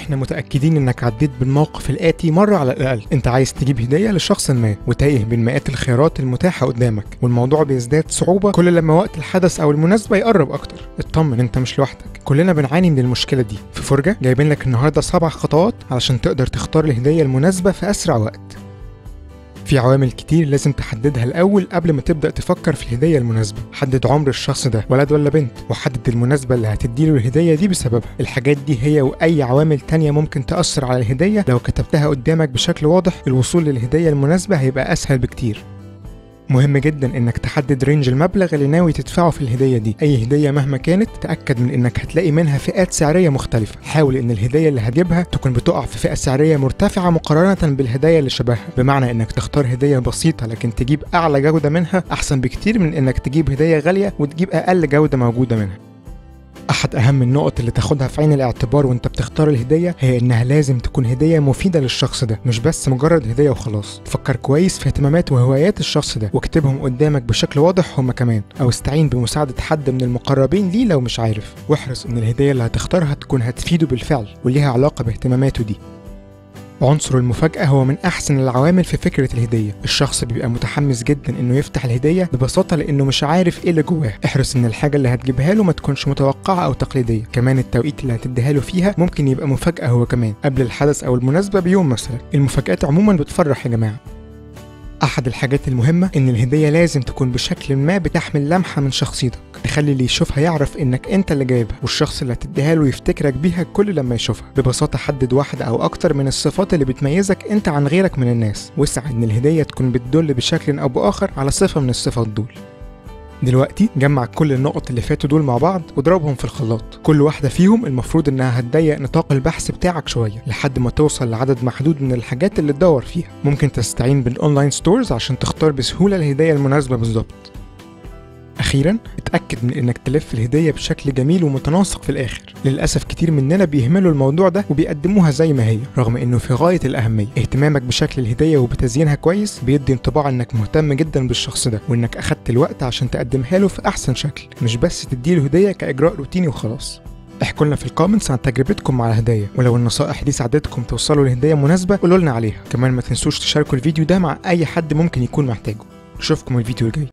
احنا متأكدين انك عديت بالموقف الآتي مرة على الأقل. انت عايز تجيب هدية لشخص ما وتايه بين مئات الخيارات المتاحة قدامك، والموضوع بيزداد صعوبة كل لما وقت الحدث او المناسبة يقرب اكتر. اطمن، انت مش لوحدك، كلنا بنعاني من المشكلة دي. في فرجة جايبين لك النهاردة 7 خطوات علشان تقدر تختار الهدية المناسبة في أسرع وقت. في عوامل كتير لازم تحددها الأول قبل ما تبدأ تفكر في الهدية المناسبة. حدد عمر الشخص ده، ولد ولا بنت، وحدد المناسبة اللي هتديله الهدية دي بسببها. الحاجات دي هي وأي عوامل تانية ممكن تأثر على الهدية لو كتبتها قدامك بشكل واضح، الوصول للهدية المناسبة هيبقى أسهل بكتير. مهم جدا انك تحدد رينج المبلغ اللي ناوي تدفعه في الهدية دي. اي هدية مهما كانت تأكد من انك هتلاقي منها فئات سعرية مختلفة. حاول ان الهدية اللي هتجيبها تكون بتقع في فئة سعرية مرتفعة مقارنة بالهدايا اللي شبهها، بمعنى انك تختار هدية بسيطة لكن تجيب اعلى جودة منها احسن بكتير من انك تجيب هدية غالية وتجيب اقل جودة موجودة منها. أحد أهم النقط اللي تاخدها في عين الاعتبار وانت بتختار الهدية هي إنها لازم تكون هدية مفيدة للشخص ده، مش بس مجرد هدية وخلاص. فكر كويس في اهتمامات وهوايات الشخص ده واكتبهم قدامك بشكل واضح هما كمان، أو استعين بمساعدة حد من المقربين ليه لو مش عارف. واحرص إن الهدية اللي هتختارها تكون هتفيده بالفعل وليها علاقة باهتماماته دي. عنصر المفاجأة هو من أحسن العوامل في فكرة الهدية. الشخص بيبقى متحمس جدا إنه يفتح الهدية ببساطة لأنه مش عارف إيه اللي جواها. احرص إن الحاجة اللي هتجيبها له ما تكونش متوقعة أو تقليدية. كمان التوقيت اللي هتديها له فيها ممكن يبقى مفاجأة هو كمان، قبل الحدث أو المناسبة بيوم مثلا. المفاجآت عموما بتفرح يا جماعة. أحد الحاجات المهمة إن الهدية لازم تكون بشكل ما بتحمل لمحة من شخصيتك، تخلي اللي يشوفها يعرف إنك أنت اللي جايبها، والشخص اللي هتديها له يفتكرك بيها كل لما يشوفها. ببساطة حدد واحدة أو أكتر من الصفات اللي بتميزك أنت عن غيرك من الناس، واسعى إن الهدية تكون بتدل بشكل أو بآخر على صفة من الصفات دول. دلوقتي جمع كل النقط اللي فاتوا دول مع بعض واضربهم في الخلاط. كل واحدة فيهم المفروض انها هتضيق نطاق البحث بتاعك شوية لحد ما توصل لعدد محدود من الحاجات اللي تدور فيها. ممكن تستعين بالاونلاين ستورز عشان تختار بسهولة الهدية المناسبة بالظبط. أخيراً اتأكد من إنك تلف الهدية بشكل جميل ومتناسق في الآخر. للأسف كتير مننا بيهملوا الموضوع ده وبيقدموها زي ما هي، رغم إنه في غاية الأهمية. اهتمامك بشكل الهدية وبتزيينها كويس بيدي انطباع إنك مهتم جدا بالشخص ده، وإنك أخدت الوقت عشان تقدمها له في أحسن شكل، مش بس تديله هدية كإجراء روتيني وخلاص. احكوا لنا في الكومنتس عن تجربتكم مع الهدايا، ولو النصائح دي ساعدتكم توصلوا لهدية مناسبة قولوا لنا عليها. كمان ما تنسوش تشاركوا الفيديو ده مع أي حد ممكن يكون محتاجه. نشوفكم الفيديو الجاي.